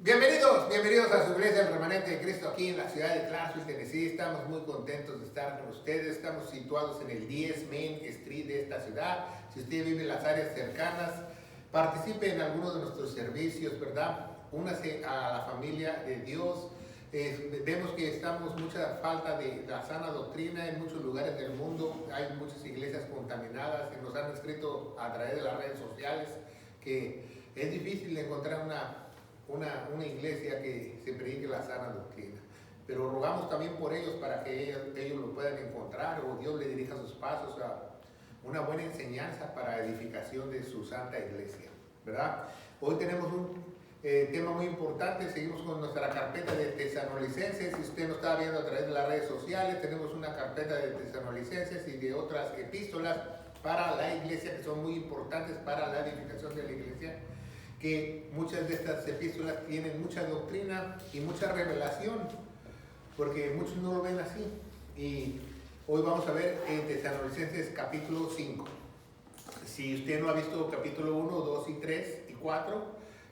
Bienvenidos a su iglesia, el Remanente de Cristo, aquí en la ciudad de Clarksville, Tennessee. Estamos muy contentos de estar con ustedes. Estamos situados en el 10 Main Street de esta ciudad. Si usted vive en las áreas cercanas, participe en algunos de nuestros servicios, ¿verdad? Únase a la familia de Dios. Vemos que estamos mucha falta de la sana doctrina en muchos lugares del mundo. Hay muchas iglesias contaminadas que nos han escrito a través de las redes sociales que es difícil encontrar una iglesia que se predique la sana doctrina. Pero rogamos también por ellos para que ellos lo puedan encontrar, o Dios le dirija sus pasos a una buena enseñanza para edificación de su santa iglesia, ¿verdad? Hoy tenemos un tema muy importante. Seguimos con nuestra carpeta de Tesalonicenses. Si usted nos está viendo a través de las redes sociales, tenemos una carpeta de Tesalonicenses y de otras epístolas para la iglesia que son muy importantes para la edificación de la iglesia, que muchas de estas epístolas tienen mucha doctrina y mucha revelación, porque muchos no lo ven así. Y hoy vamos a ver en Tesalonicenses capítulo 5. Si usted no ha visto capítulo 1, 2 y 3 y 4,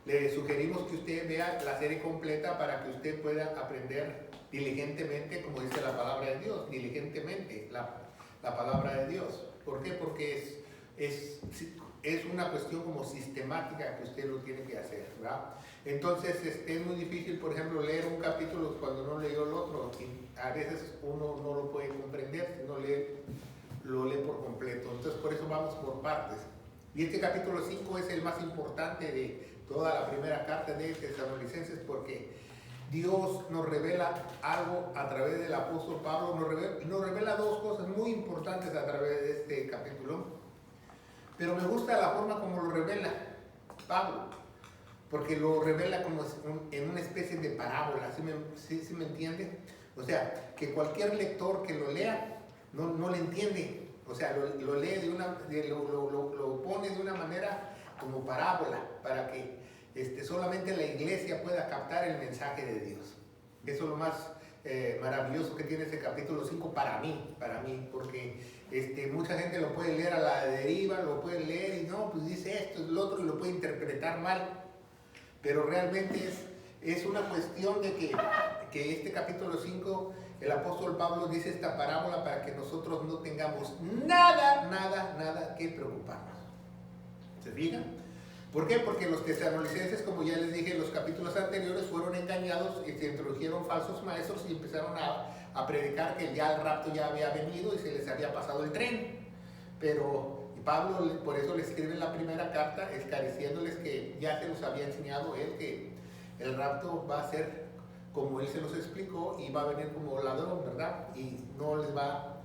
le sugerimos que usted vea la serie completa para que usted pueda aprender diligentemente, como dice la palabra de Dios, diligentemente la palabra de Dios. ¿Por qué? Porque es una cuestión como sistemática que usted lo tiene que hacer, ¿verdad? Entonces es muy difícil, por ejemplo, leer un capítulo cuando no leyó el otro, y a veces uno no lo puede comprender si no lo lee por completo. Entonces por eso vamos por partes. Y este capítulo 5 es el más importante de toda la primera carta de Tesalonicenses, porque Dios nos revela algo a través del apóstol Pablo. Nos revela dos cosas muy importantes a través de este capítulo. Pero me gusta la forma como lo revela Pablo, porque lo revela como en una especie de parábola. ¿Sí me entiende? O sea, que cualquier lector que lo lea no le entiende. O sea, lo lee lo pone de una manera como parábola, para que solamente la iglesia pueda captar el mensaje de Dios. Eso es lo más maravilloso que tiene este capítulo 5 para mí, porque mucha gente lo puede leer a la deriva, lo puede leer y no, pues dice esto, el otro, y lo puede interpretar mal. Pero realmente es una cuestión de que este capítulo 5, el apóstol Pablo dice esta parábola para que nosotros no tengamos nada que preocuparnos. ¿Se fijan? ¿Por qué? Porque los tesalonicenses, como ya les dije en los capítulos anteriores, fueron engañados y se introdujeron falsos maestros y empezaron a predicar que ya el rapto ya había venido y se les había pasado el tren. Pero Pablo por eso les escribe en la primera carta, esclareciéndoles que ya se los había enseñado él que el rapto va a ser como él se los explicó, y va a venir como ladrón, ¿verdad? Y no va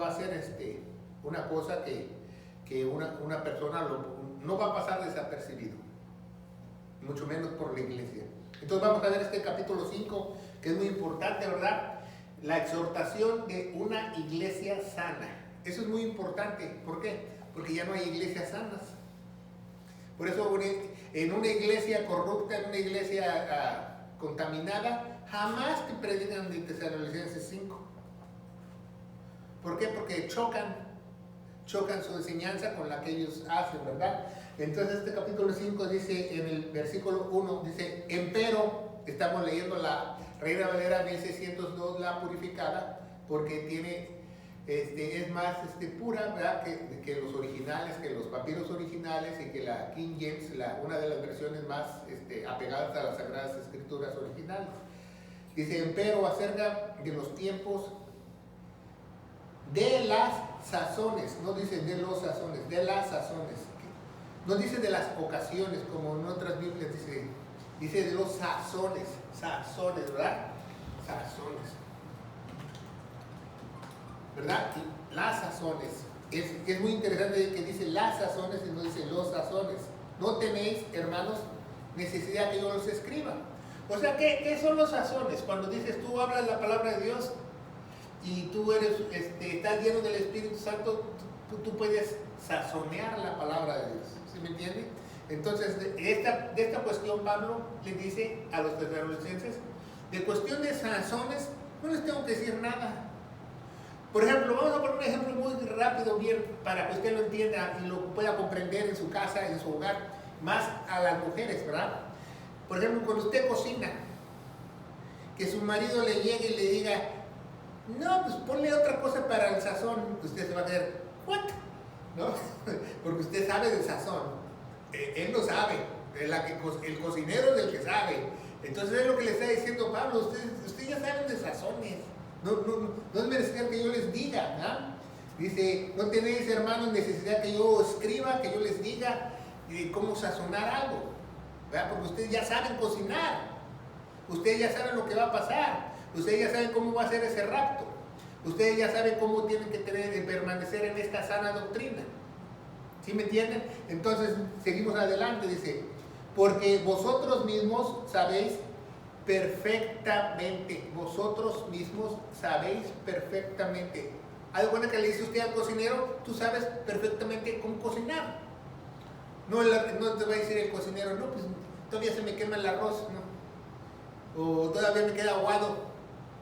a ser una cosa que una persona no va a pasar desapercibido, mucho menos por la iglesia. Entonces vamos a ver este capítulo 5, que es muy importante, ¿verdad? La exhortación de una iglesia sana. Eso es muy importante. ¿Por qué? Porque ya no hay iglesias sanas. Por eso en una iglesia corrupta, en una iglesia contaminada, jamás te predican de Tesalonicenses 5. ¿Por qué? Porque chocan su enseñanza con la que ellos hacen, ¿verdad? Entonces este capítulo 5 dice, en el versículo 1, dice, empero, estamos leyendo la Reina Valera 1602, la purificada, porque tiene, es más pura, ¿verdad? Que los originales, que los papiros originales, y que la King James, una de las versiones más apegadas a las Sagradas Escrituras originales. Dice, empero, acerca de los tiempos de las sazones, no dice de los sazones, de las sazones. No dice de las ocasiones, como en otras Biblias dice de los sazones, ¿verdad? Sazones, ¿verdad? Y las sazones. Es muy interesante que dice las sazones y no dice los sazones. No tenéis, hermanos, necesidad que yo los escriba. O sea, ¿qué son los sazones? Cuando dices, tú hablas la palabra de Dios y tú estás lleno del Espíritu Santo, tú puedes sazonear la palabra de Dios. ¿Sí me entiende? Entonces, de esta cuestión Pablo le dice a los tesalonicenses, de cuestión de sazones, no les tengo que decir nada. Por ejemplo, vamos a poner un ejemplo muy rápido, bien, para que usted lo entienda y lo pueda comprender en su casa, en su hogar, más a las mujeres, ¿verdad? Por ejemplo, cuando usted cocina, que su marido le llegue y le diga, no, pues ponle otra cosa para el sazón, usted se va a quedar, ¿what? ¿No? Porque usted sabe del sazón, él lo sabe, el cocinero es el que sabe. Entonces es lo que le está diciendo Pablo, ustedes ya saben de sazones, no es menester que yo les diga, ¿no? Dice, no tenéis, hermanos, necesidad que yo escriba, que yo les diga cómo sazonar algo, ¿verdad? Porque ustedes ya saben cocinar, ustedes ya saben lo que va a pasar, ustedes ya saben cómo va a ser ese rapto, ustedes ya saben cómo tienen que permanecer en esta sana doctrina. ¿Sí me entienden? Entonces, seguimos adelante, dice, porque vosotros mismos sabéis perfectamente, vosotros mismos sabéis perfectamente. ¿Haz de cuenta que le dice usted al cocinero, tú sabes perfectamente cómo cocinar? No te va a decir el cocinero, no, pues todavía se me quema el arroz, ¿no? O todavía me queda aguado.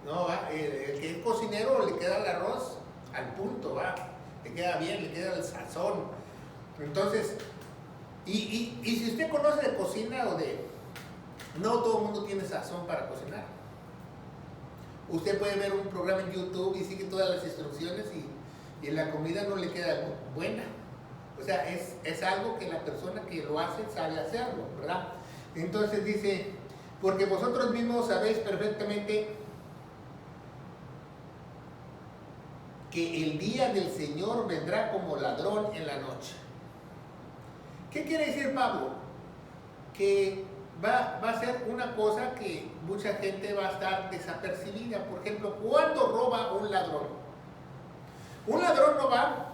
No, ¿va? El que es cocinero le queda el arroz al punto, ¿va? Le queda bien, le queda el sazón. Entonces, y si usted conoce de cocina no todo el mundo tiene sazón para cocinar. Usted puede ver un programa en YouTube y sigue todas las instrucciones y la comida no le queda buena. O sea, es algo que la persona que lo hace sabe hacerlo, ¿verdad? Entonces dice, porque vosotros mismos sabéis perfectamente que el día del Señor vendrá como ladrón en la noche. ¿Qué quiere decir Pablo? Que va a ser una cosa que mucha gente va a estar desapercibida. Por ejemplo, ¿cuándo roba un ladrón? Un ladrón no va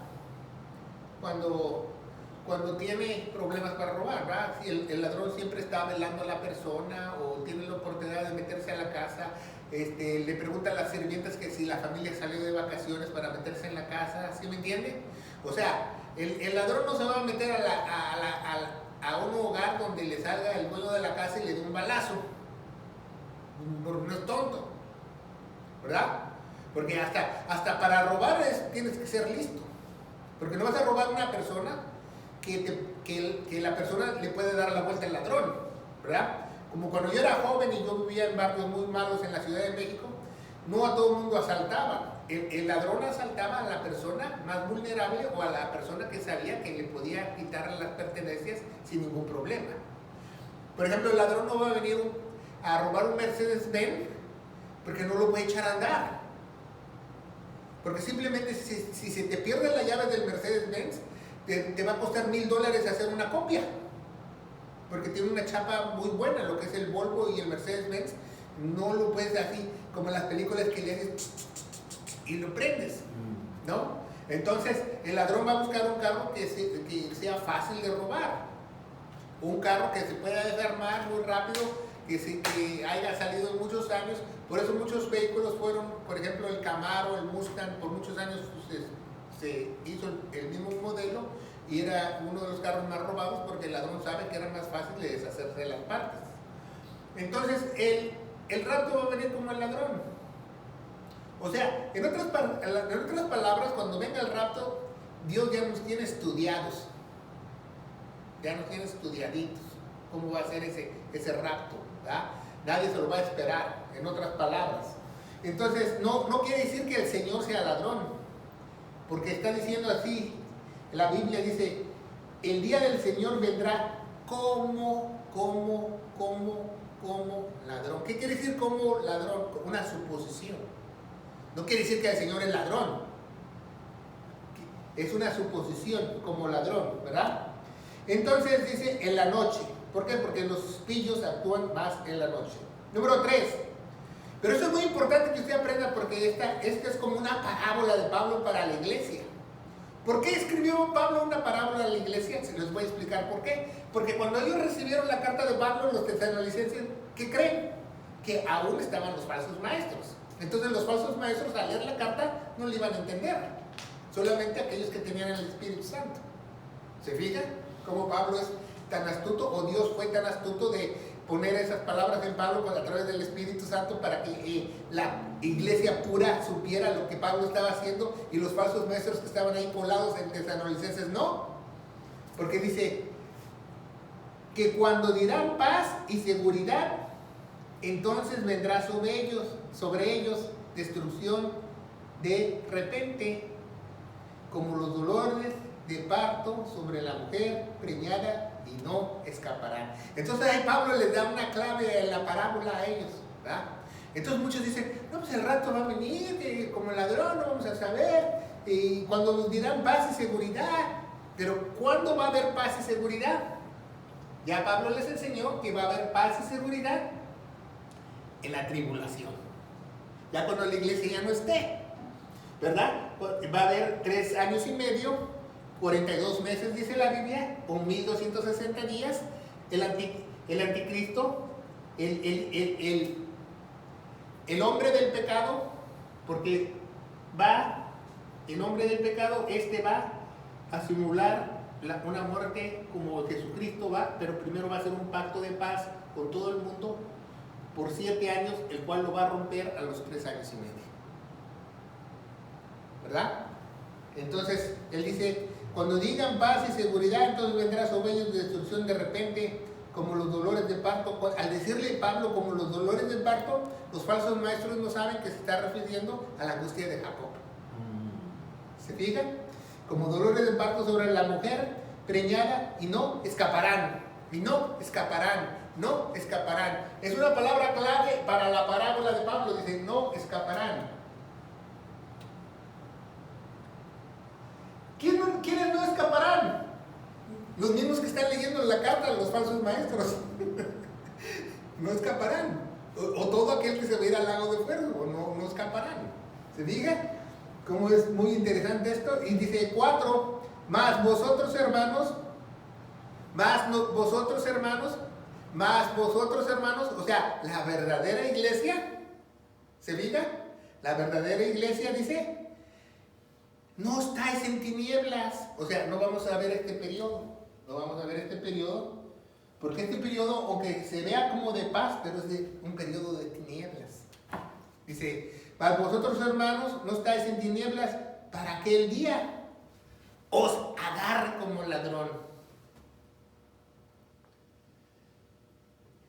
cuando tiene problemas para robar, ¿verdad? Si el ladrón siempre está velando a la persona o tiene la oportunidad de meterse a la casa, le pregunta a las sirvientas que si la familia salió de vacaciones para meterse en la casa, ¿sí me entiende? O sea, el ladrón no se va a meter a un hogar donde le salga el dueño de la casa y le dé un balazo. No es tonto, ¿verdad? Porque hasta para robar tienes que ser listo. Porque no vas a robar a una persona que la persona le puede dar la vuelta al ladrón, ¿verdad? Como cuando yo era joven y yo vivía en barrios muy malos en la Ciudad de México, no a todo el mundo asaltaba. El ladrón asaltaba a la persona más vulnerable o a la persona que sabía que le podía quitar las pertenencias sin ningún problema. Por ejemplo, el ladrón no va a venir a robar un Mercedes-Benz porque no lo puede echar a andar. Porque simplemente si se te pierden las llaves del Mercedes-Benz, te va a costar $1,000 hacer una copia. Porque tiene una chapa muy buena, lo que es el Volvo y el Mercedes-Benz. No lo puedes así como en las películas que le haces y lo prendes, ¿no? Entonces, el ladrón va a buscar un carro que sea fácil de robar. Un carro que se pueda desarmar muy rápido, que haya salido en muchos años. Por eso muchos vehículos fueron, por ejemplo, el Camaro, el Mustang, por muchos años se hizo el mismo modelo y era uno de los carros más robados porque el ladrón sabe que era más fácil de deshacerse de las partes. Entonces, el rapto va a venir como el ladrón. O sea, en otras palabras, cuando venga el rapto, Dios ya nos tiene estudiados, ya nos tiene estudiaditos cómo va a ser ese rapto, ¿verdad? Nadie se lo va a esperar, en otras palabras. Entonces, no quiere decir que el Señor sea ladrón, porque está diciendo así, la Biblia dice, el día del Señor vendrá como ladrón. ¿Qué quiere decir como ladrón? Una suposición. No quiere decir que el Señor es ladrón. Es una suposición como ladrón, ¿verdad? Entonces dice en la noche. ¿Por qué? Porque los pillos actúan más en la noche. Número 3. Pero eso es muy importante que usted aprenda porque esta es como una parábola de Pablo para la iglesia. ¿Por qué escribió Pablo una parábola a la iglesia? Se les voy a explicar por qué. Porque cuando ellos recibieron la carta de Pablo, los tesalonicenses, ¿qué creen? Que aún estaban los falsos maestros. Entonces los falsos maestros al leer la carta no le iban a entender. Solamente aquellos que tenían el Espíritu Santo. ¿Se fijan? Cómo Pablo es tan astuto, o Dios fue tan astuto de poner esas palabras en Pablo a través del Espíritu Santo para que la iglesia pura supiera lo que Pablo estaba haciendo y los falsos maestros que estaban ahí colados en tesalonicenses no. Porque dice, que cuando dirán paz y seguridad, entonces vendrá sobre ellos destrucción de repente, como los dolores de parto sobre la mujer preñada, y no escaparán. Entonces ahí Pablo les da una clave en la parábola a ellos, ¿verdad? Entonces muchos dicen, no, pues el rato va a venir, como ladrón, no vamos a saber, y cuando nos dirán paz y seguridad. Pero ¿cuándo va a haber paz y seguridad? Ya Pablo les enseñó que va a haber paz y seguridad en la tribulación. Ya cuando la iglesia ya no esté, ¿verdad? Va a haber 3 años y medio, 42 meses dice la Biblia, con 1260 días, el anticristo, el hombre del pecado, porque el hombre del pecado, va a simular una muerte como Jesucristo va, pero primero va a hacer un pacto de paz con todo el mundo por 7 años, el cual lo va a romper a los 3 años y medio. ¿Verdad? Entonces, él dice, cuando digan paz y seguridad, entonces vendrá sobre ellos destrucción de repente, como los dolores de parto. Al decirle Pablo como los dolores de parto, los falsos maestros no saben que se está refiriendo a la angustia de Jacob. ¿Se fijan? Como dolores de parto sobre la mujer preñada, y no escaparán, y no escaparán, no escaparán. Es una palabra clave para la parábola de Pablo, dice, no escaparán. ¿Quiénes no escaparán? Los mismos que están leyendo la carta de los falsos maestros. No escaparán. O todo aquel que se va a ir al lago de fuego, no escaparán. ¿Se diga? Cómo es muy interesante esto. Y dice 4, más vosotros hermanos, o sea, la verdadera iglesia. ¿Se diga? La verdadera iglesia dice, no estáis en tinieblas. O sea, no vamos a ver este periodo. Porque este periodo, aunque se vea como de paz, pero es un periodo de tinieblas. Dice, para vosotros hermanos, no estáis en tinieblas, para que el día os agarre como ladrón.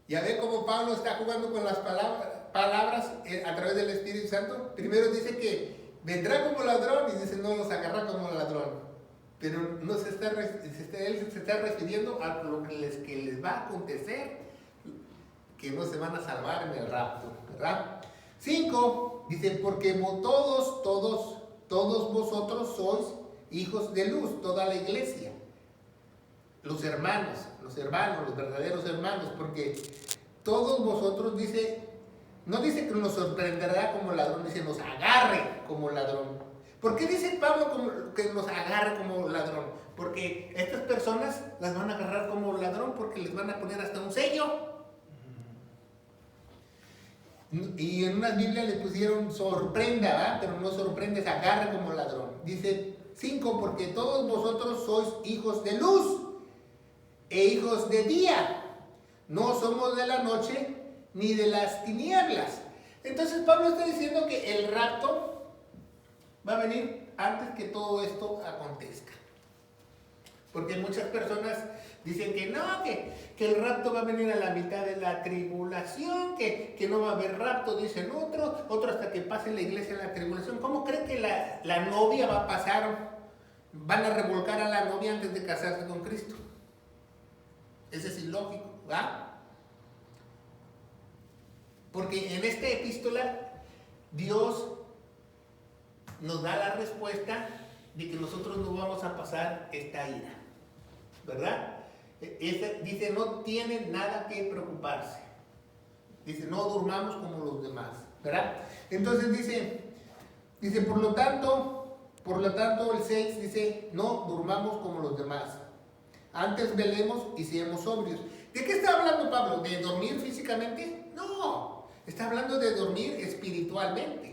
Ya ve cómo Pablo está jugando con las palabras a través del Espíritu Santo. Primero dice que vendrá como ladrón y dice, no, los agarra como ladrón. Pero no él se está refiriendo a lo que les va a acontecer, que no se van a salvar en el rapto, ¿verdad? 5, dice, porque todos vosotros sois hijos de luz, toda la iglesia, los verdaderos hermanos, porque todos vosotros, dice, no dice que nos sorprenderá como ladrón, dice nos agarre como ladrón. ¿Por qué dice Pablo que nos agarre como ladrón? Porque estas personas las van a agarrar como ladrón porque les van a poner hasta un sello. Y en unas Biblias le pusieron sorprenda, ¿verdad? Pero no sorprende, es agarre como ladrón. Dice 5, porque todos vosotros sois hijos de luz e hijos de día. No somos de la noche ni de las tinieblas. Entonces Pablo está diciendo que el rapto va a venir antes que todo esto acontezca. Porque muchas personas dicen que no, que el rapto va a venir a la mitad de la tribulación, que no va a haber rapto, dicen otro hasta que pase la iglesia en la tribulación. ¿Cómo creen que la novia va a pasar? Van a revolcar a la novia antes de casarse con Cristo. Eso es ilógico, ¿verdad? Porque en esta epístola Dios nos da la respuesta de que nosotros no vamos a pasar esta ira, ¿verdad? Dice, no tiene nada que preocuparse. Dice, no durmamos como los demás, ¿verdad? Entonces dice, por lo tanto, el 6 dice, no durmamos como los demás. Antes velemos y seamos sobrios. ¿De qué está hablando Pablo? ¿De dormir físicamente? No, está hablando de dormir espiritualmente.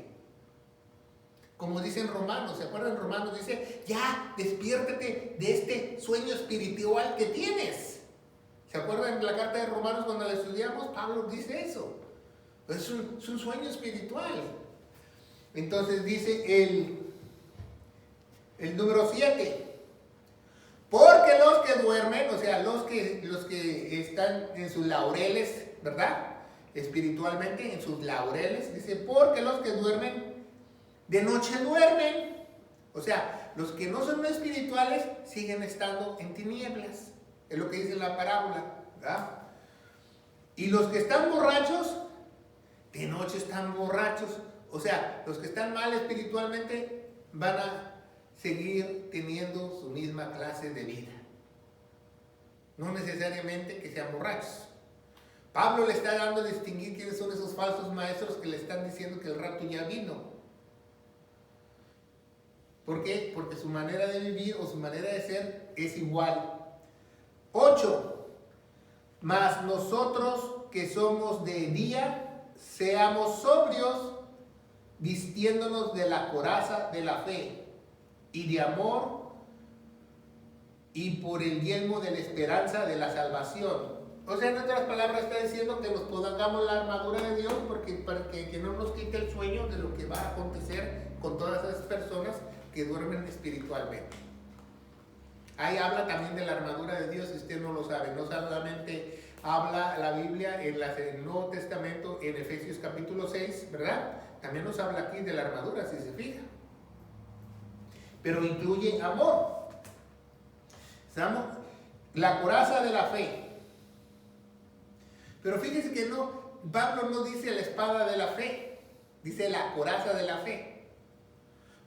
Como dice en Romanos, ¿se acuerdan? Romanos dice, ya, despiértate de este sueño espiritual que tienes. ¿Se acuerdan de la carta de Romanos cuando la estudiamos? Pablo dice eso. Es un sueño espiritual. Entonces dice el número 7. Porque los que duermen, o sea, los que están en sus laureles, ¿verdad? Espiritualmente, en sus laureles, dice, porque los que duermen, de noche duermen. O sea, los que no son espirituales siguen estando en tinieblas. Es lo que dice la parábola, ¿verdad? Y los que están borrachos, de noche están borrachos. O sea, los que están mal espiritualmente van a seguir teniendo su misma clase de vida. No necesariamente que sean borrachos. Pablo le está dando a distinguir quiénes son esos falsos maestros que le están diciendo que el rapto ya vino. ¿Por qué? Porque su manera de vivir o su manera de ser es igual. 8. Mas nosotros que somos de día, seamos sobrios, vistiéndonos de la coraza de la fe y de amor, y por el yelmo de la esperanza de la salvación. O sea, en otras palabras está diciendo que nos pongamos la armadura de Dios para que no nos quite el sueño de lo que va a acontecer con todas esas personas que duermen espiritualmente. Ahí habla también de la armadura de Dios, si usted no lo sabe. No solamente habla la Biblia en el Nuevo Testamento, en Efesios capítulo 6, ¿verdad? También nos habla aquí de la armadura, si se fija. Pero incluye amor. La coraza de la fe. Pero fíjese que Pablo no dice la espada de la fe, dice la coraza de la fe.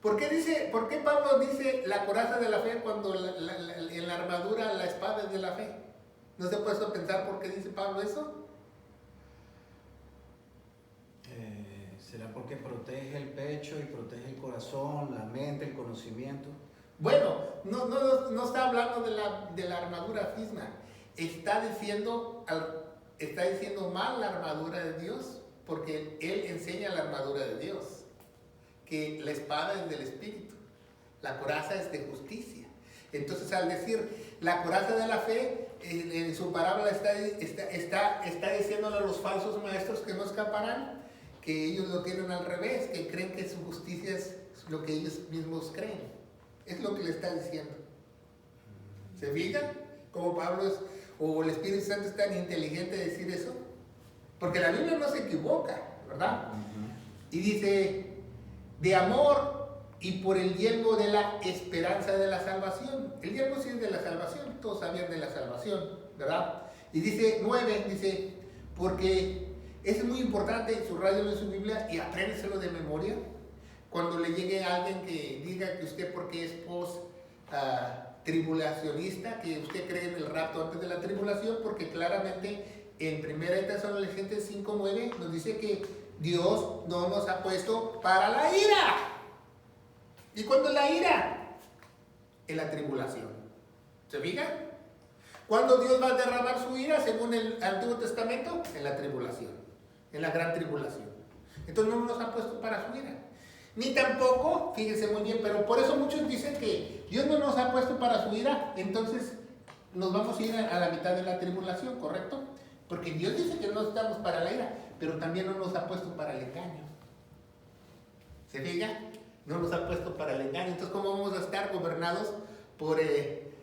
¿Por qué Pablo dice la coraza de la fe cuando en la armadura la espada es de la fe? ¿No se ha puesto a pensar por qué dice Pablo eso? ¿Será porque protege el pecho y protege el corazón, la mente, el conocimiento? Bueno, no está hablando de la armadura misma. Está diciendo mal la armadura de Dios, porque él enseña la armadura de Dios, que la espada es del Espíritu, la coraza es de justicia. Entonces, al decir la coraza de la fe, en su parábola está diciéndole a los falsos maestros que no escaparán, que ellos lo tienen al revés, que creen que su justicia es lo que ellos mismos creen. Es lo que le está diciendo. ¿Se fijan? Como Pablo o el Espíritu Santo es tan inteligente de decir eso. Porque la Biblia no se equivoca, ¿verdad? Y dice, de amor y por el yelmo de la esperanza de la salvación. El yelmo sí es de la salvación, todos sabían de la salvación, ¿verdad? Y dice 9, dice, porque es muy importante, subrayalo en su Biblia y apréndeselo de memoria. Cuando le llegue a alguien que diga que usted porque es tribulacionista, que usted cree en el rapto antes de la tribulación, porque claramente en 1 Tesalonicenses 5:9 nos dice que Dios no nos ha puesto para la ira. ¿Y cuándo es la ira? En la tribulación. ¿Se fijan? ¿Cuándo Dios va a derramar su ira según el Antiguo Testamento? En la tribulación, en la gran tribulación. Entonces no nos ha puesto para su ira. Ni tampoco, fíjense muy bien, pero por eso muchos dicen que Dios no nos ha puesto para su ira, entonces nos vamos a ir a la mitad de la tribulación, ¿correcto? Porque Dios dice que no estamos para la ira, pero también no nos ha puesto para el engaño. ¿Se fija? No nos ha puesto para el engaño. Entonces, ¿cómo vamos a estar gobernados por el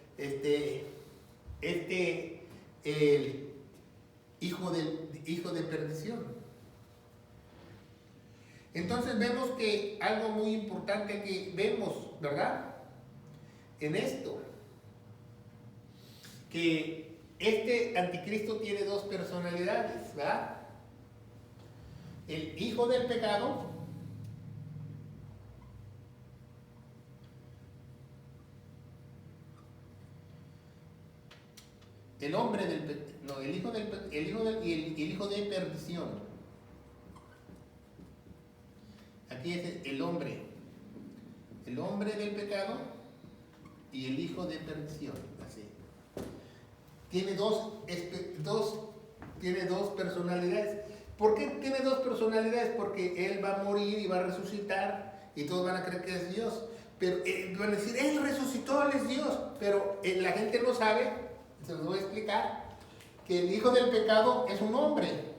hijo de perdición? Entonces vemos que algo muy importante que vemos, ¿verdad? En esto, que este anticristo tiene dos personalidades, ¿verdad? El hijo del pecado el hombre el hijo de perdición. Aquí es el hombre del pecado y el hijo de perdición, así. Tiene dos personalidades. ¿Por qué tiene dos personalidades? Porque él va a morir y va a resucitar y todos van a creer que es Dios. Pero van a decir, él resucitó, él es Dios. Pero la gente no sabe, se los voy a explicar, que el hijo del pecado es un hombre.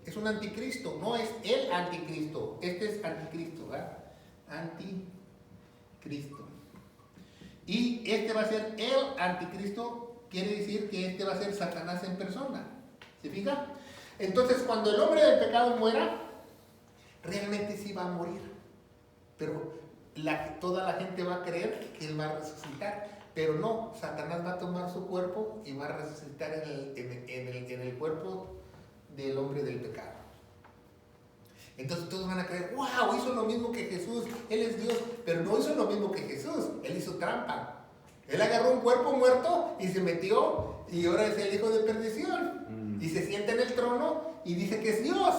Es un anticristo, no es el anticristo. Este es anticristo, ¿verdad? Anticristo. Y este va a ser el anticristo, quiere decir que este va a ser Satanás en persona. ¿Se fija? Entonces, cuando el hombre del pecado muera, realmente sí va a morir. Pero toda la gente va a creer que él va a resucitar. Pero no, Satanás va a tomar su cuerpo y va a resucitar en el cuerpo del hombre del pecado. Entonces todos van a creer, wow, hizo lo mismo que Jesús, Él es Dios, pero no hizo lo mismo que Jesús, Él hizo trampa. Él agarró un cuerpo muerto y se metió y ahora es el hijo de perdición. Y se sienta en el trono y dice que es Dios.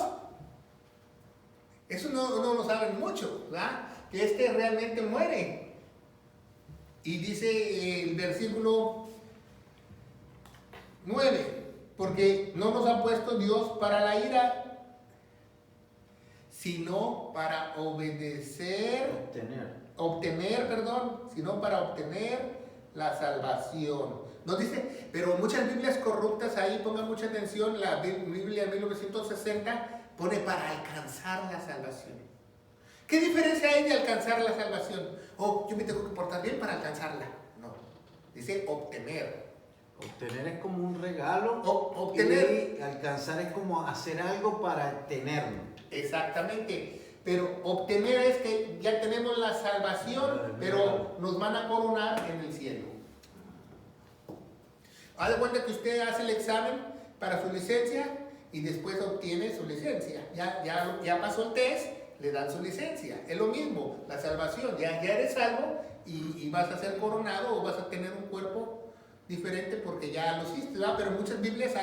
Eso no lo saben mucho, ¿verdad? Que este realmente muere. Y dice el versículo 9, porque no nos ha puesto Dios para la ira, sino para sino para obtener la salvación. Nos dice, pero muchas Biblias corruptas ahí, pongan mucha atención, la Biblia de 1960 pone para alcanzar la salvación. ¿Qué diferencia hay de alcanzar la salvación? Oh, yo me tengo que portar bien para alcanzarla. No, dice obtener. Obtener es como un regalo. Obtener. Y alcanzar es como hacer algo para tenerlo. Exactamente. Pero obtener es que ya tenemos la salvación, pero nos van a coronar en el cielo. Haz de cuenta que usted hace el examen para su licencia y después obtiene su licencia. Ya pasó el test, le dan su licencia. Es lo mismo, la salvación. Ya eres salvo y vas a ser coronado o vas a tener un cuerpo diferente porque ya lo hiciste, ¿verdad? Pero muchas Biblias,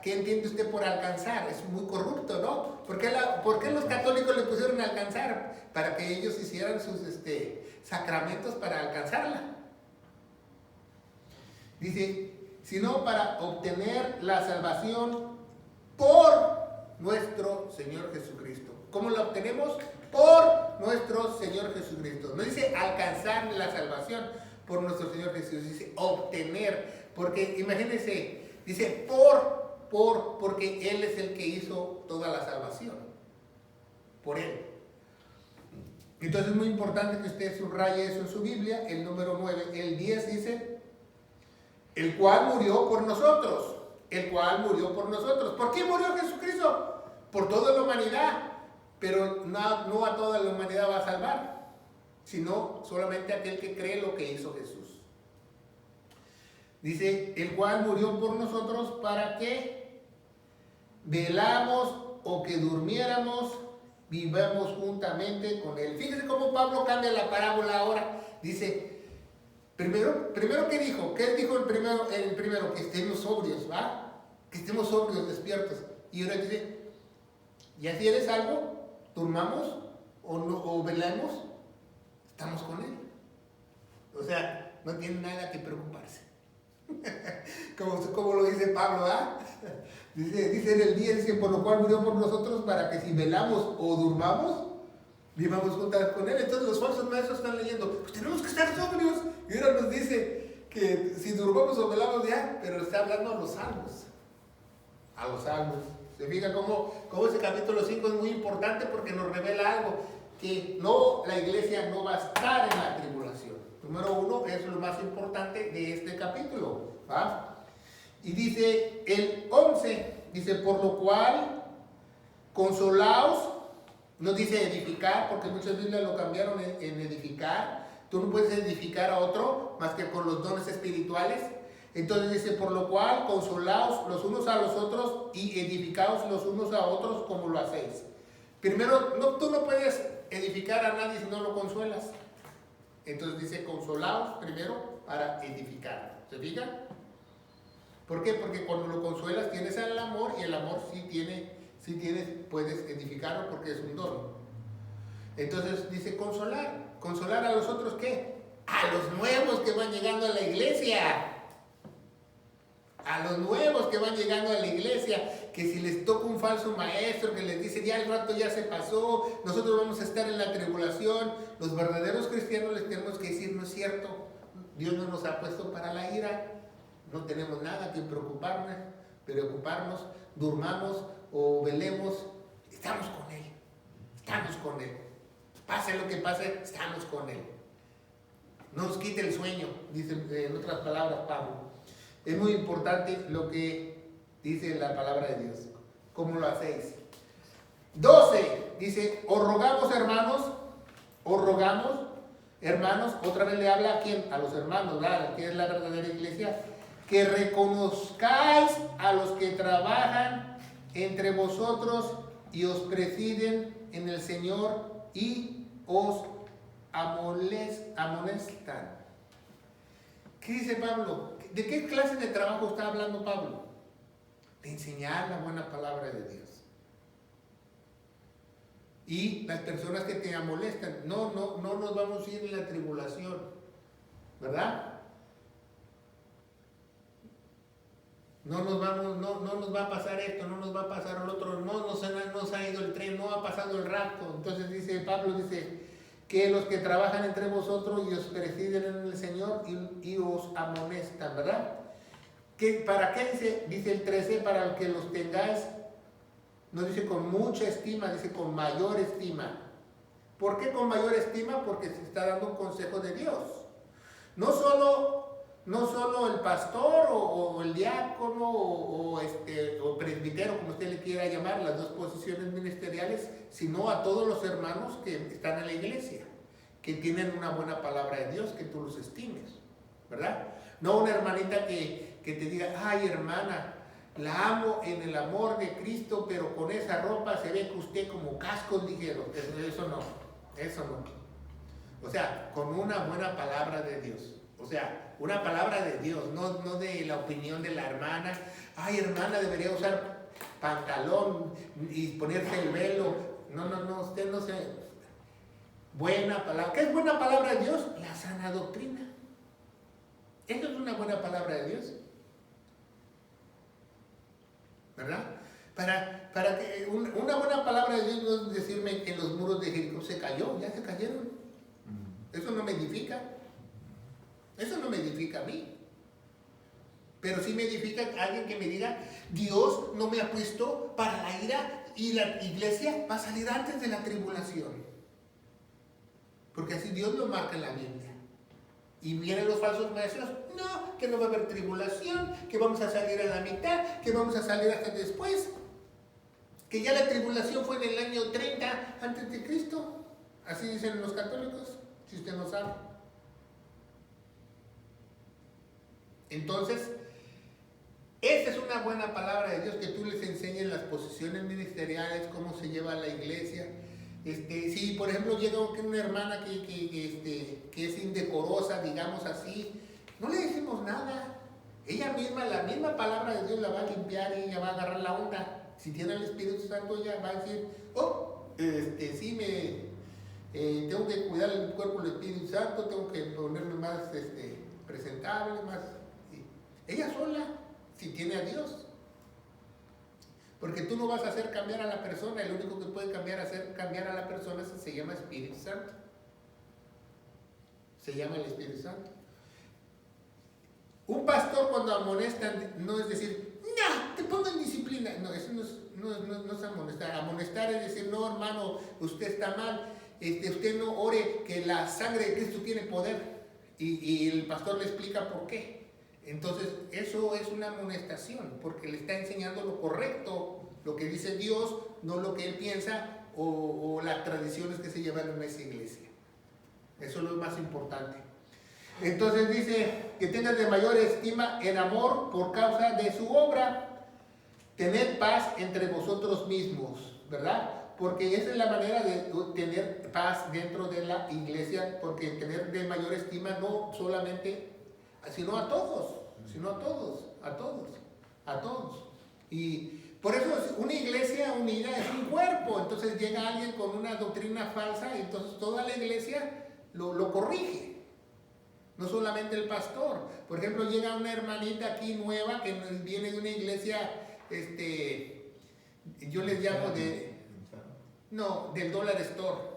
¿qué entiende usted por alcanzar? Es muy corrupto, ¿no? ¿Por qué los católicos le pusieron a alcanzar? Para que ellos hicieran sus sacramentos para alcanzarla. Dice, sino para obtener la salvación por nuestro Señor Jesucristo. ¿Cómo la obtenemos? Por nuestro Señor Jesucristo. No dice alcanzar la salvación por nuestro Señor Jesús, dice obtener, porque imagínense, dice porque Él es el que hizo toda la salvación, por Él. Entonces es muy importante que usted subraye eso en su Biblia, el número 9, el 10 dice, el cual murió por nosotros, ¿por qué murió Jesucristo? Por toda la humanidad, pero no a toda la humanidad va a salvar, sino solamente aquel que cree lo que hizo Jesús. Dice, el cual murió por nosotros para que velamos o que durmiéramos, vivamos juntamente con él. Fíjense cómo Pablo cambia la parábola ahora. Dice, primero ¿qué dijo? ¿Qué dijo el primero? Que estemos sobrios, ¿va? Que estemos sobrios, despiertos. Y ahora dice, ya si eres algo, durmamos o velamos, estamos con Él. O sea, no tiene nada que preocuparse. como lo dice Pablo, ¿ah? Dice en el 10, dice, por lo cual murió por nosotros para que si velamos o durmamos, vivamos juntas con Él. Entonces los falsos maestros están leyendo, pues tenemos que estar sobrios. Y ahora nos dice que si durmamos o velamos ya, pero está hablando a los salmos. A los salmos. Se fija cómo ese capítulo 5 es muy importante porque nos revela algo. Que la iglesia no va a estar en la tribulación. Número 1, es lo más importante de este capítulo, ¿va? Y dice el 11, dice, por lo cual, consolaos, no dice edificar, porque muchas Biblias lo cambiaron en edificar. Tú no puedes edificar a otro más que con los dones espirituales. Entonces dice, por lo cual, consolaos los unos a los otros y edificaos los unos a otros como lo hacéis. Primero, tú no puedes edificar a nadie si no lo consuelas. Entonces dice, consolaos primero para edificar. ¿Se fijan? ¿Por qué? Porque cuando lo consuelas tienes el amor y el amor puedes edificarlo porque es un don. Entonces dice consolar. ¿Consolar a los otros qué? A los nuevos que van llegando a la iglesia. A los nuevos que van llegando a la iglesia, que si les toca un falso maestro que les dice ya el rato ya se pasó, nosotros vamos a estar en la tribulación, los verdaderos cristianos les tenemos que decir, no es cierto, Dios no nos ha puesto para la ira, no tenemos nada que preocuparnos, durmamos o velemos, estamos con Él, pase lo que pase, estamos con Él. no nos quite el sueño, dice en otras palabras Pablo. Es muy importante lo que dice la palabra de Dios. ¿Cómo lo hacéis? 12, dice, os rogamos hermanos, otra vez le habla a quién, a los hermanos, ¿verdad? Que es la verdadera iglesia, que reconozcáis a los que trabajan entre vosotros y os presiden en el Señor y os amonestan. ¿Qué dice Pablo? ¿De qué clase de trabajo está hablando Pablo? De enseñar la buena palabra de Dios. Y las personas que te molestan, no nos vamos a ir en la tribulación, ¿verdad? No nos va a pasar esto, no nos va a pasar lo otro, no nos ha ido el tren, no ha pasado el rapto. Entonces Pablo dice que los que trabajan entre vosotros y os presiden en el Señor y os amonestan, ¿verdad? ¿Para qué dice el 13? Para que los tengáis, no dice con mucha estima, dice con mayor estima. ¿Por qué con mayor estima? Porque se está dando un consejo de Dios. No solo el pastor o el diácono o presbítero, como usted le quiera llamar, las dos posiciones ministeriales, sino a todos los hermanos que están en la iglesia, que tienen una buena palabra de Dios, que tú los estimes, ¿verdad? No una hermanita que te diga, ay hermana, la amo en el amor de Cristo, pero con esa ropa se ve que usted como cascos ligeros. Eso no. O sea, con una buena palabra de Dios. O sea, una palabra de Dios, no de la opinión de la hermana. Ay, hermana, debería usar pantalón y ponerse el velo. No, usted no se... Buena palabra. ¿Qué es buena palabra de Dios? La sana doctrina. Eso es una buena palabra de Dios, ¿verdad? Para que una buena palabra de Dios no es decirme que los muros de Jericó se cayó, ya se cayeron. Eso no me edifica. Eso no me edifica a mí. Pero sí me edifica a alguien que me diga, Dios no me ha puesto para la ira y la iglesia va a salir antes de la tribulación. Porque así Dios lo marca en la Biblia. Y vienen los falsos maestros, no, que no va a haber tribulación, que vamos a salir a la mitad, que vamos a salir hasta después. Que ya la tribulación fue en el año 30 antes de Cristo. Así dicen los católicos, si usted no sabe. Entonces, esa es una buena palabra de Dios, que tú les enseñes las posiciones ministeriales, cómo se lleva la iglesia. Si por ejemplo llega una hermana que es indecorosa, digamos así, no le decimos nada. Ella misma, la misma palabra de Dios la va a limpiar y ella va a agarrar la onda. Si tiene el Espíritu Santo, ella va a decir, tengo que cuidar el cuerpo del Espíritu Santo, tengo que ponerme más presentable, más... Sí. Ella sola, si tiene a Dios. Porque tú no vas a hacer cambiar a la persona, el único que puede hacer cambiar a la persona se llama Espíritu Santo. Se llama el Espíritu Santo. Un pastor cuando amonestan no es decir, no, te pongo en disciplina. No, eso no es amonestar. Amonestar es decir, no hermano, usted está mal, usted no ore que la sangre de Cristo tiene poder. Y el pastor le explica por qué. Entonces, eso es una amonestación, porque le está enseñando lo correcto, lo que dice Dios, no lo que él piensa o las tradiciones que se llevan en esa iglesia. Eso es lo más importante. Entonces dice que tengas de mayor estima en amor por causa de su obra. Tened paz entre vosotros mismos, ¿verdad? Porque esa es la manera de tener paz dentro de la iglesia, porque tener de mayor estima no solamente, sino a todos. Y por eso una iglesia unida es un cuerpo. Entonces llega alguien con una doctrina falsa y entonces toda la iglesia lo corrige. No solamente el pastor. Por ejemplo, llega una hermanita aquí nueva que viene de una iglesia, yo les llamo del Dollar Store.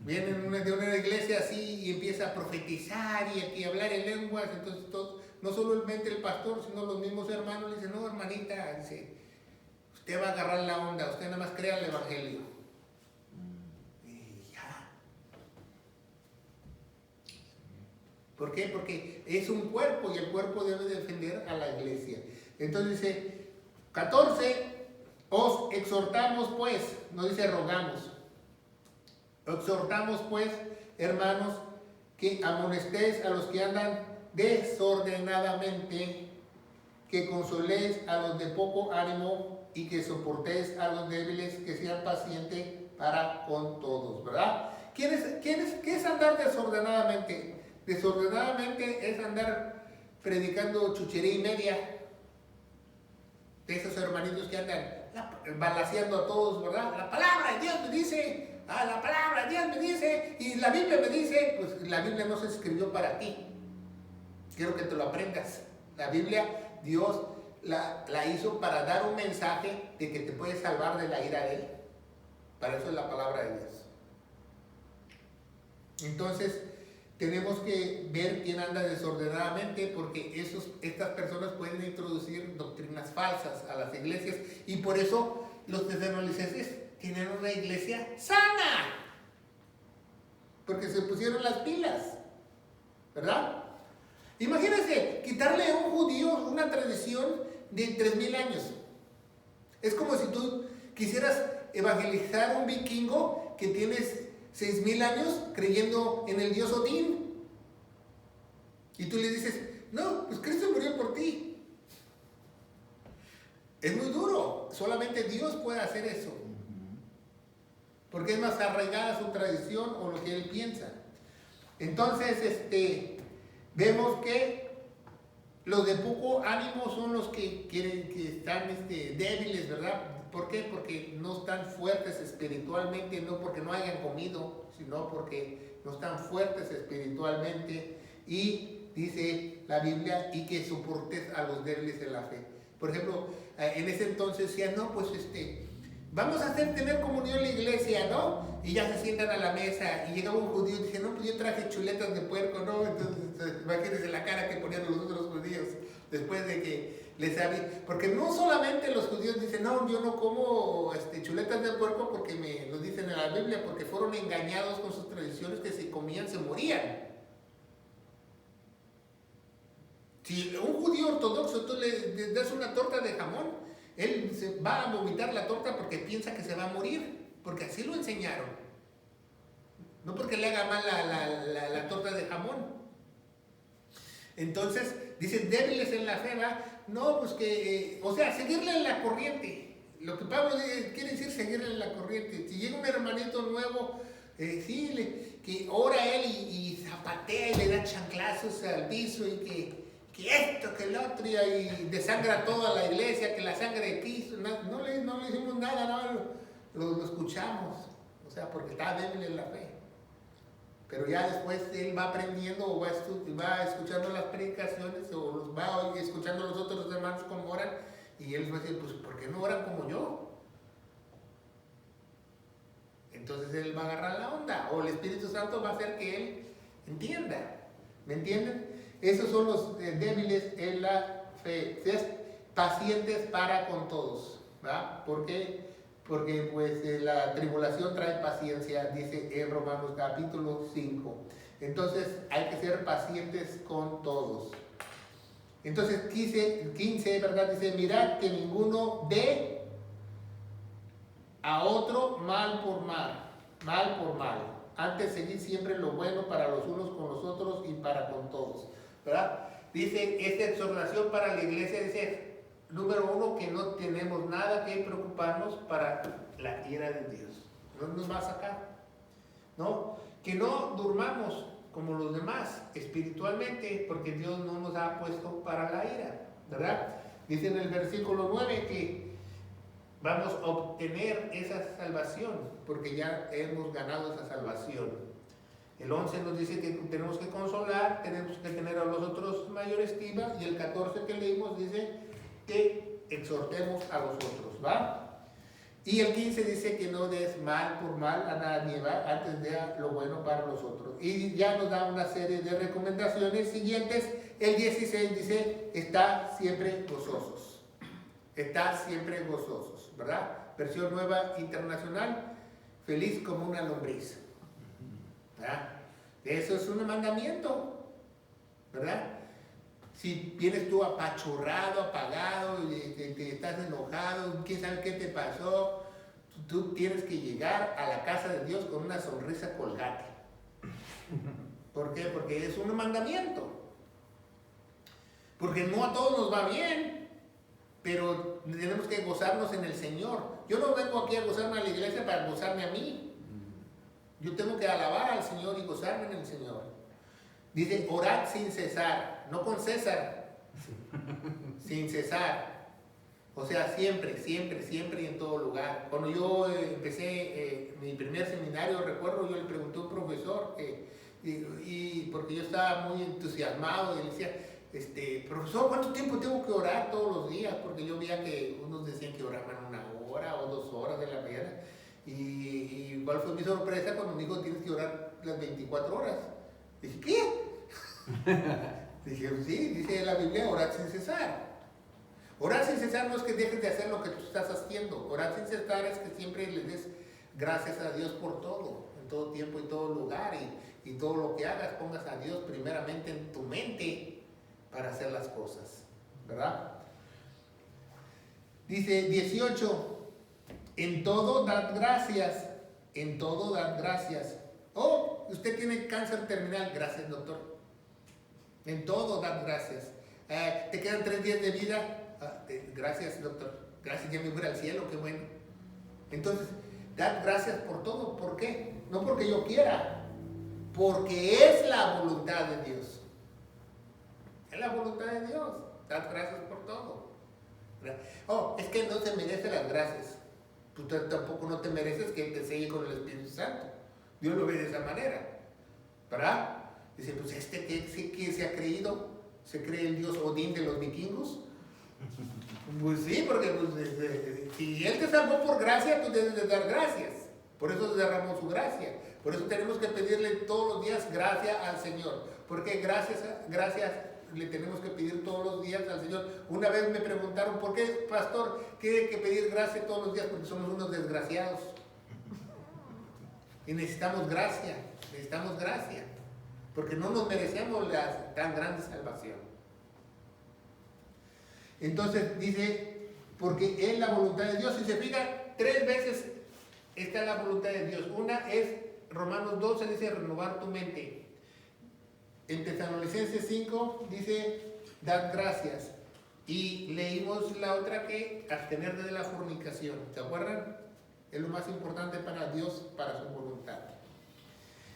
Viene de una iglesia así y empieza a profetizar y a hablar en lenguas. Entonces no solamente el pastor, sino los mismos hermanos le dicen, no hermanita, dice, usted va a agarrar la onda, usted nada más crea el evangelio. Y ya. ¿Por qué? Porque es un cuerpo y el cuerpo debe defender a la iglesia. Entonces dice, 14, os exhortamos pues, no dice rogamos, exhortamos pues, hermanos, que amonestéis a los que andan desordenadamente, que consoléis a los de poco ánimo y que soportéis a los débiles, que sean pacientes para con todos, ¿verdad? ¿Qué es andar desordenadamente? Desordenadamente es andar predicando chuchería y media, de esos hermanitos que andan balaceando a todos, ¿verdad? La palabra de Dios me dice, la palabra de Dios me dice, y la Biblia me dice. Pues la Biblia no se escribió para ti. Quiero que te lo aprendas. La Biblia, Dios la hizo para dar un mensaje de que te puedes salvar de la ira de Él. Para eso es la palabra de Dios. Entonces, tenemos que ver quién anda desordenadamente, porque estas personas pueden introducir doctrinas falsas a las iglesias, y por eso los tesalonicenses tienen una iglesia sana, porque se pusieron las pilas, ¿verdad? Imagínense quitarle a un judío una tradición de 3000 años. Es como si tú quisieras evangelizar a un vikingo que tienes 6000 años creyendo en el dios Odín. Y tú le dices, no, pues Cristo murió por ti. Es muy duro. Solamente Dios puede hacer eso. Porque es más arraigada su tradición o lo que él piensa. Entonces, vemos que los de poco ánimo son los que están débiles, ¿verdad? ¿Por qué? Porque no están fuertes espiritualmente, no porque no hayan comido, sino porque no están fuertes espiritualmente. Y dice la Biblia, y que soportes a los débiles en la fe. Por ejemplo, en ese entonces decían, no, pues vamos a tener comunión en la iglesia, ¿no? Y ya se sientan a la mesa, y llegaba un judío y dice, no, pues yo traje chuletas de puerco, ¿no? Entonces, imagínense la cara que ponían los otros judíos después de que les había... Porque no solamente los judíos dicen, no, yo no como chuletas de puerco porque me lo dicen en la Biblia, porque fueron engañados con sus tradiciones, que si comían se morían. Si un judío ortodoxo tú le das una torta de jamón, él se va a vomitar la torta porque piensa que se va a morir, porque así lo enseñaron. No porque le haga mal la torta de jamón. Entonces, dicen débiles en la fe, ¿va? No, pues que, seguirle en la corriente. Lo que Pablo quiere decir, seguirle en la corriente. Si llega un hermanito nuevo, que ora él y zapatea y le da chanclazos al piso y que esto, que el otro, y desangra toda la iglesia, que la sangre de Cristo, no le hicimos nada, no, lo escuchamos, porque está débil en la fe. Pero ya después él va aprendiendo o va escuchando las predicaciones o va escuchando a los otros hermanos cómo oran, y él va a decir, pues ¿por qué no oran como yo? Entonces él va a agarrar la onda, o el Espíritu Santo va a hacer que él entienda. ¿Me entienden? Esos son los débiles en la fe. Pacientes para con todos, ¿verdad? ¿Por qué? Porque la tribulación trae paciencia, dice en Romanos capítulo 5. Entonces hay que ser pacientes con todos. Entonces 15, ¿verdad? Dice, mirad que ninguno dé a otro mal por mal. Antes seguid siempre lo bueno para los unos con los otros y para con todos, ¿verdad? Dice, esta exhortación para la iglesia dice, número 1, que no tenemos nada que preocuparnos para la ira de Dios. No nos va a sacar, ¿no? Que no durmamos como los demás espiritualmente, porque Dios no nos ha puesto para la ira, ¿verdad? Dice en el versículo 9 que vamos a obtener esa salvación, porque ya hemos ganado esa salvación. El 11 nos dice que tenemos que consolar, tenemos que tener a los otros mayor estima, y el 14 que leímos dice que exhortemos a los otros, ¿va? Y el 15 dice que no des mal por mal a nadie, ¿va? Antes de lo bueno para los otros. Y ya nos da una serie de recomendaciones siguientes. El 16 dice, está siempre gozosos. Está siempre gozosos, ¿verdad? Versión Nueva Internacional, feliz como una lombriz. ¿Verdad? Eso es un mandamiento. ¿verdad? Si vienes tú apachurrado, apagado, te estás enojado, quién sabe qué te pasó, tú tienes que llegar a la casa de Dios con una sonrisa colgate. ¿Por qué? Porque es un mandamiento. Porque no a todos nos va bien, pero tenemos que gozarnos en el Señor. Yo no vengo aquí a gozarme a la iglesia para gozarme a mí. Yo tengo que alabar al Señor y gozarme en el Señor. Dice, orad sin cesar, no con César, sin cesar. O sea, siempre, siempre, siempre y en todo lugar. Cuando yo empecé mi primer seminario, recuerdo, yo le pregunté a un profesor, y porque yo estaba muy entusiasmado, y le decía, profesor, ¿cuánto tiempo tengo que orar todos los días? Porque yo veía que unos decían que oraban 1 hora o 2 horas de la mañana. Y igual fue mi sorpresa cuando me dijo, tienes que orar las 24 horas. Dije, ¿qué? Dije, sí, dice la Biblia, orad sin cesar. Orar sin cesar no es que dejes de hacer lo que tú estás haciendo. Orar sin cesar es que siempre le des gracias a Dios por todo, en todo tiempo, en todo lugar, y todo lo que hagas, pongas a Dios primeramente en tu mente para hacer las cosas, ¿verdad? Dice 18, en todo dad gracias, en todo dad gracias. Oh, usted tiene cáncer terminal, gracias doctor. En todo dad gracias. Te quedan 3 días de vida, gracias doctor, gracias, ya me voy al cielo, qué bueno. Entonces, dad gracias por todo. ¿Por qué? No porque yo quiera, porque es la voluntad de Dios. Es la voluntad de Dios. Dad gracias por todo. Oh, es que no se merece las gracias. Tú tampoco no te mereces que te selle con el Espíritu Santo. Dios lo ve de esa manera, ¿verdad? Dice, pues que se ha creído, se cree el Dios Odín de los vikingos. Pues sí, porque pues, si Él te salvó por gracia, tú debes de dar gracias. Por eso derramó su gracia. Por eso tenemos que pedirle todos los días gracia al Señor. Porque gracias le tenemos que pedir todos los días al Señor. Una vez me preguntaron, ¿por qué, pastor, tiene que pedir gracia todos los días? Porque somos unos desgraciados. Y necesitamos gracia, porque no nos merecemos la tan grande salvación. Entonces dice, porque es la voluntad de Dios. Si se fija, 3 veces está la voluntad de Dios. Una es, Romanos 12 dice, renovar tu mente. En Tesalonicenses 5 dice, dad gracias. Y leímos la otra que, abstenerte de la fornicación. ¿Se acuerdan? Es lo más importante para Dios, para su voluntad.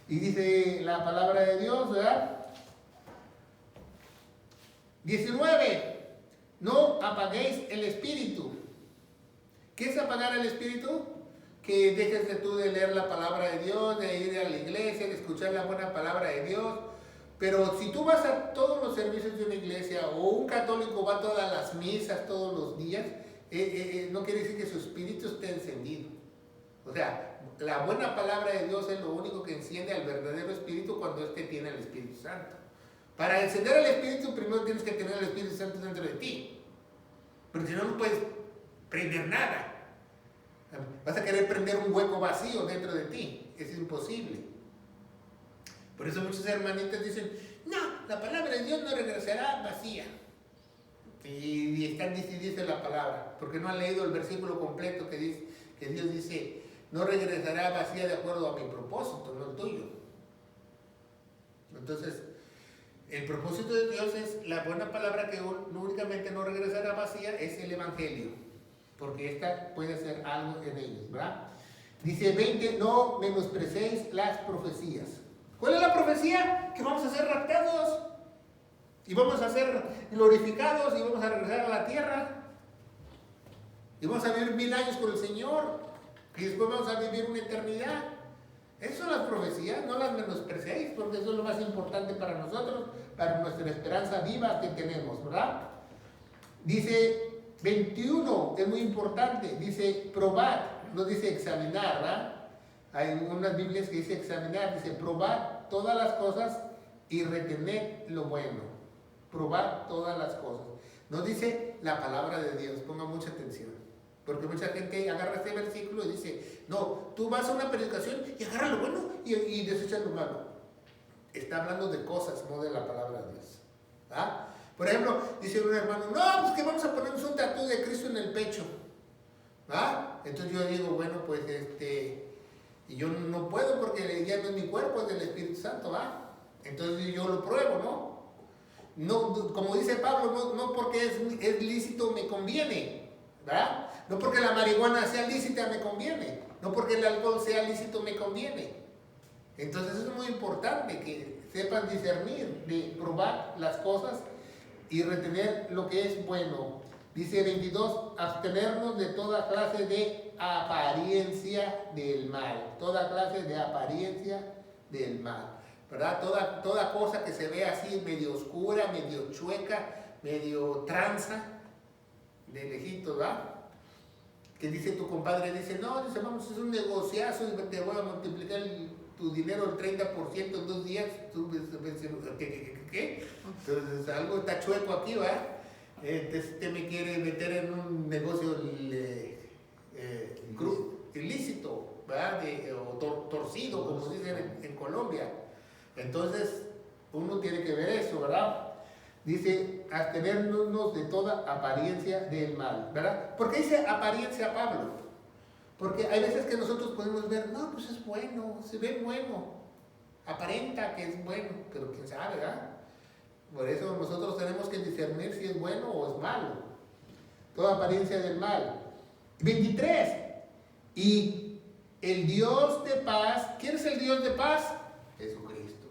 Y dice la palabra de Dios, ¿verdad? 19. No apaguéis el espíritu. ¿Qué es apagar el espíritu? Que dejes tú de leer la palabra de Dios, de ir a la iglesia, de escuchar la buena palabra de Dios. Pero si tú vas a todos los servicios de una iglesia, o un católico va a todas las misas todos los días, no quiere decir que su espíritu esté encendido. O sea, la buena palabra de Dios es lo único que enciende al verdadero espíritu cuando éste tiene el Espíritu Santo. Para encender el espíritu, primero tienes que tener el Espíritu Santo dentro de ti. Porque si no, no puedes prender nada. Vas a querer prender un hueco vacío dentro de ti. Es imposible. Por eso muchos hermanitos dicen, no, la palabra de Dios no regresará vacía. Y están dice la palabra, porque no han leído el versículo completo que dice, que Dios dice, no regresará vacía de acuerdo a mi propósito, no el tuyo. Entonces, el propósito de Dios es la buena palabra que únicamente no regresará vacía, es el Evangelio, porque esta puede hacer algo en ellos, ¿verdad? Dice 20, no menosprecéis las profecías. ¿Cuál es la profecía? Que vamos a ser raptados y vamos a ser glorificados y vamos a regresar a la tierra y vamos a vivir 1000 años con el Señor y después vamos a vivir una eternidad. Esas son las profecías, no las menosprecéis, porque eso es lo más importante para nosotros, para nuestra esperanza viva que tenemos, ¿verdad? Dice 21, es muy importante, dice probar, no dice examinar, ¿verdad? Hay unas Biblias que dice examinar, dice probar todas las cosas y retener lo bueno. Probar todas las cosas. No dice la palabra de Dios, ponga mucha atención. Porque mucha gente agarra este versículo y dice, no, tú vas a una predicación y agarra lo bueno y desecha lo malo. Está hablando de cosas, no de la palabra de Dios. ¿verdad? Por ejemplo, dice un hermano, no, pues que vamos a ponernos un tatú de Cristo en el pecho. ¿Ah? Entonces yo digo, bueno, pues y yo no puedo porque ya no es mi cuerpo, es del Espíritu Santo, ¿va? Entonces yo lo pruebo, ¿no? No, como dice Pablo, no porque es lícito me conviene, ¿verdad? No porque la marihuana sea lícita me conviene, no porque el alcohol sea lícito me conviene. Entonces es muy importante que sepan discernir, de probar las cosas y retener lo que es bueno. Dice 22, abstenernos de toda clase de apariencia del mal. Toda clase de apariencia del mal. ¿Verdad? Toda cosa que se ve así medio oscura, medio chueca, medio tranza, de lejitos, ¿verdad? Que dice tu compadre, dice, no, dice, vamos, es un negociazo, te voy a multiplicar tu dinero el 30% en 2 días. Tú ¿qué? Entonces algo está chueco aquí, ¿verdad? Te me quiere meter en un negocio ilícito, ¿verdad? O torcido, como dicen en Colombia. Entonces, uno tiene que ver eso, ¿verdad? Dice, abstenernos de toda apariencia del mal, ¿verdad? ¿Por qué dice apariencia Pablo? Porque hay veces que nosotros podemos ver, no, pues es bueno, se ve bueno, aparenta que es bueno, pero quién sabe, ¿verdad? Por eso nosotros tenemos que discernir si es bueno o es malo. Toda apariencia del mal. 23. Y el Dios de paz, ¿quién es el Dios de paz? Jesucristo.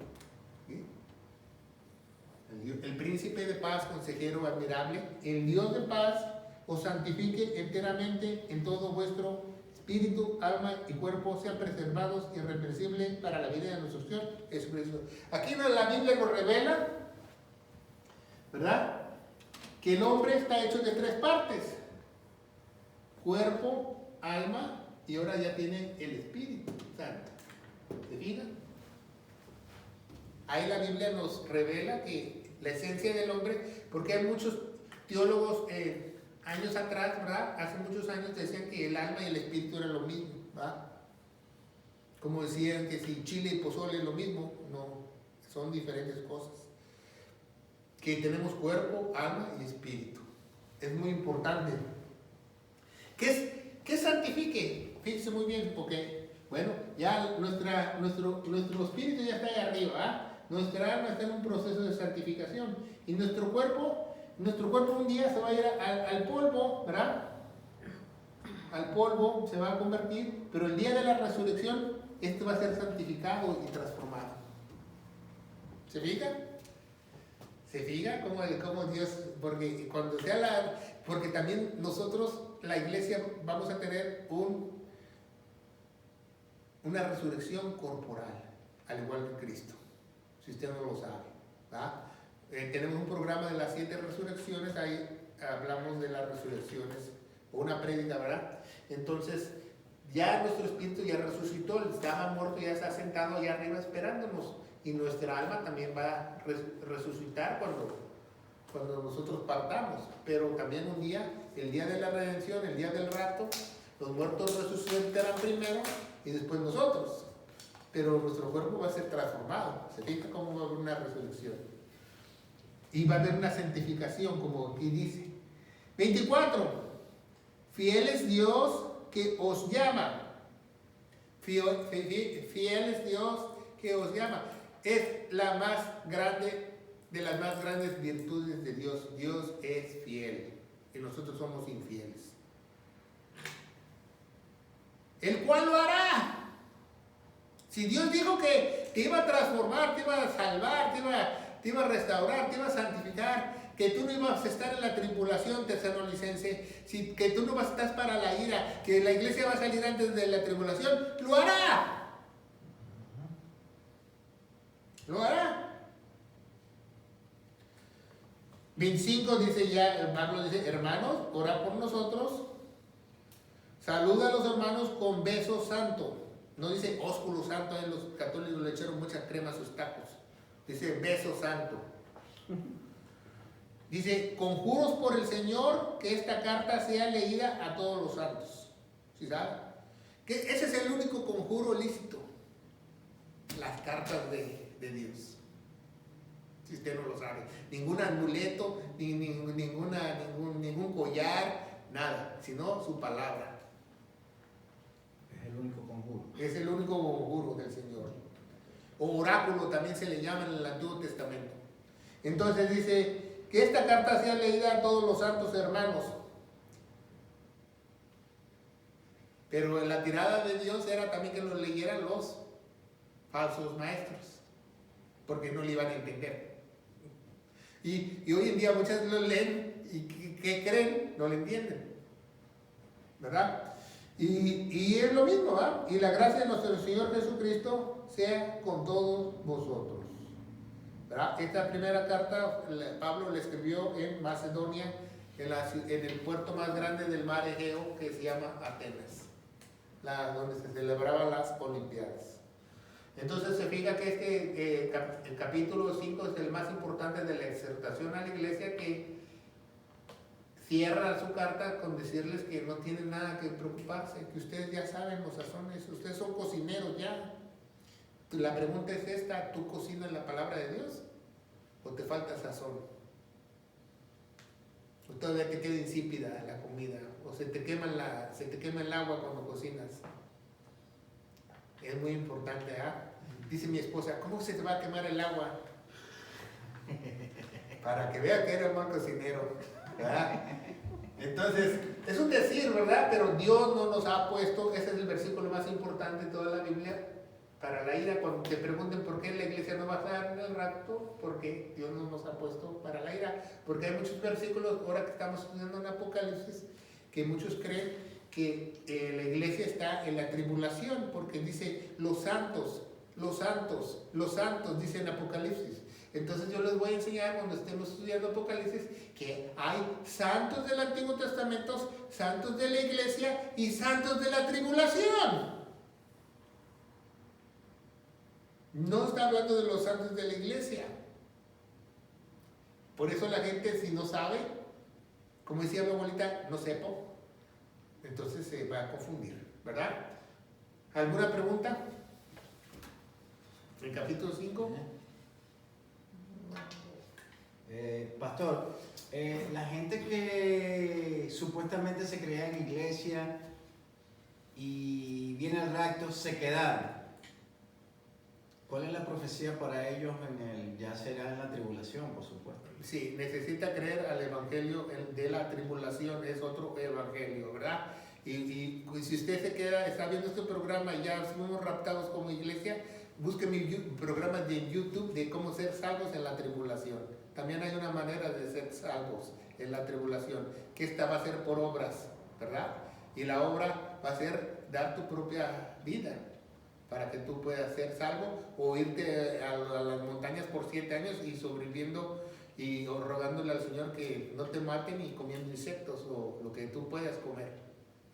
¿Sí? El príncipe de paz, consejero admirable, el Dios de paz os santifique enteramente en todo vuestro espíritu, alma y cuerpo, sean preservados irreprensibles para la vida de nuestro Señor Jesucristo. Aquí la Biblia nos revela, ¿verdad?, que el hombre está hecho de 3 partes: cuerpo, alma y ahora ya tiene el Espíritu Santo. ¿Se fijan? Ahí la Biblia nos revela que la esencia del hombre, porque hay muchos teólogos años atrás, ¿verdad? Hace muchos años decían que el alma y el espíritu eran lo mismo, ¿verdad? Como decían que si chile y pozole es lo mismo, no, son diferentes cosas. Que tenemos cuerpo, alma y espíritu. Es muy importante. ¿Qué santifique? Fíjense muy bien, porque, bueno, ya nuestro espíritu ya está ahí arriba, ¿verdad? Nuestra alma está en un proceso de santificación. Y nuestro cuerpo un día se va a ir al polvo, ¿verdad? Al polvo se va a convertir, pero el día de la resurrección, esto va a ser santificado y transformado. ¿Se fija? ¿Se fija cómo Dios? Porque cuando sea porque también nosotros, la iglesia, vamos a tener una resurrección corporal, al igual que Cristo, si usted no lo sabe, ¿verdad? Tenemos un programa de las 7 resurrecciones, ahí hablamos de las resurrecciones, o una prédica, ¿verdad? Entonces, ya nuestro espíritu ya resucitó, estaba muerto, ya está sentado allá arriba esperándonos, y nuestra alma también va a resucitar cuando nosotros partamos. Pero también un día, el día de la redención, el día del rapto, los muertos resucitarán primero y después nosotros. Pero nuestro cuerpo va a ser transformado. Se fija cómo va a haber una resurrección. Y va a haber una santificación, como aquí dice. 24. Fiel es Dios que os llama. Fiel es Dios que os llama. Es la más grande de las más grandes virtudes de Dios. Dios es fiel y nosotros somos infieles. El cual lo hará. Si Dios dijo que te iba a transformar, te iba a salvar, te iba a restaurar, te iba a santificar, que tú no ibas a estar en la tribulación, tesalonicense, que tú no vas a estar para la ira, que la iglesia va a salir antes de la tribulación, lo hará. Lo hará. 25 dice ya, Pablo dice, hermanos, ora por nosotros. Saluda a los hermanos con beso santo. No dice ósculo santo, los católicos le echaron mucha crema a sus tacos. Dice beso santo. Dice, conjuros por el Señor que esta carta sea leída a todos los santos. ¿Sí sabe? Que ese es el único conjuro lícito. Las cartas de Dios. si usted no lo sabe. Ningún amuleto, ningún collar, nada, sino su palabra. Es el único conjuro. Es el único conjuro del Señor. O oráculo también se le llama en el Antiguo Testamento. Entonces dice que esta carta sea leída a todos los santos hermanos. Pero la tirada de Dios era también que lo leyeran los falsos maestros, porque no le iban a entender. Y hoy en día muchas lo leen y ¿qué creen? No lo entienden, ¿verdad? Y es lo mismo, ¿verdad? Y la gracia de nuestro Señor Jesucristo sea con todos vosotros, ¿verdad? Esta primera carta Pablo la escribió en Macedonia, en el puerto más grande del mar Egeo, que se llama Atenas, donde se celebraban las Olimpiadas. Entonces se fija que el capítulo 5 es el más importante de la exhortación a la iglesia, que cierra su carta con decirles que no tienen nada que preocuparse, que ustedes ya saben los sazones, ustedes son cocineros ya. La pregunta es esta: ¿tú cocinas la palabra de Dios o te falta sazón? ¿O todavía te queda insípida la comida? ¿O se te quema el agua cuando cocinas? Es muy importante, ¿ah? Dice mi esposa: ¿cómo se te va a quemar el agua? Para que vea que eres buen cocinero, ¿verdad? Entonces, es un decir, ¿verdad? Pero Dios no nos ha puesto, ese es el versículo más importante de toda la Biblia, para la ira. Cuando te pregunten por qué la iglesia no va a estar en el rapto, porque Dios no nos ha puesto para la ira. Porque hay muchos versículos, ahora que estamos estudiando en Apocalipsis, que muchos creen que la iglesia está en la tribulación, porque dice los santos, dice en Apocalipsis. Entonces yo les voy a enseñar, cuando estemos estudiando Apocalipsis, que hay santos del Antiguo Testamento, santos de la iglesia y santos de la tribulación. No está hablando de los santos de la iglesia. Por eso la gente, si no sabe, como decía mi abuelita, no sepo, entonces se va a confundir, ¿verdad? ¿Alguna pregunta? ¿El capítulo 5? Pastor, la gente que supuestamente se creía en iglesia y viene al rapto, se quedaron. ¿Cuál es la profecía para ellos ya será en la tribulación, por supuesto? Sí, necesita creer al evangelio de la tribulación, es otro evangelio, ¿verdad? Y si usted se queda, está viendo este programa y ya fuimos raptados como iglesia, busque mi programa de YouTube de cómo ser salvos en la tribulación. También hay una manera de ser salvos en la tribulación, que esta va a ser por obras, ¿verdad? Y la obra va a ser dar tu propia vida para que tú puedas ser salvo, o irte a las montañas por 7 años y sobreviviendo o rogándole al Señor que no te maten y comiendo insectos o lo que tú puedas comer.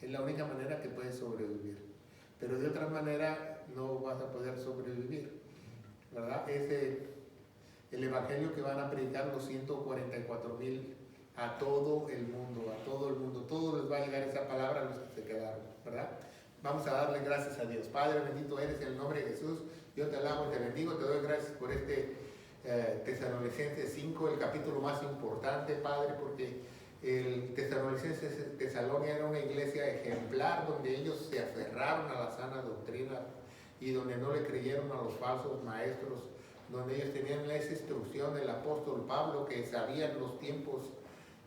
Es la única manera que puedes sobrevivir. Pero de otra manera no vas a poder sobrevivir, ¿verdad? Es el evangelio que van a predicar los 144,000 a todo el mundo, todos les va a llegar esa palabra a los que se quedaron, ¿verdad? Vamos a darle gracias a Dios. Padre, bendito eres en el nombre de Jesús. Yo te alabo, te bendigo, te doy gracias por Tesalonicenses 5, el capítulo más importante, Padre, porque el Tesalónica era una iglesia ejemplar, donde ellos se aferraron a la sana doctrina y donde no le creyeron a los falsos maestros, donde ellos tenían esa instrucción del apóstol Pablo, que sabían los tiempos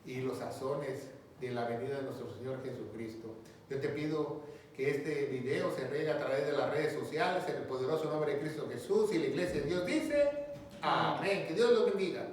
y los sazones de la venida de nuestro Señor Jesucristo. Yo te pido que este video se riegue a través de las redes sociales, en el poderoso nombre de Cristo Jesús, y la iglesia de Dios dice, amén. Que Dios los bendiga.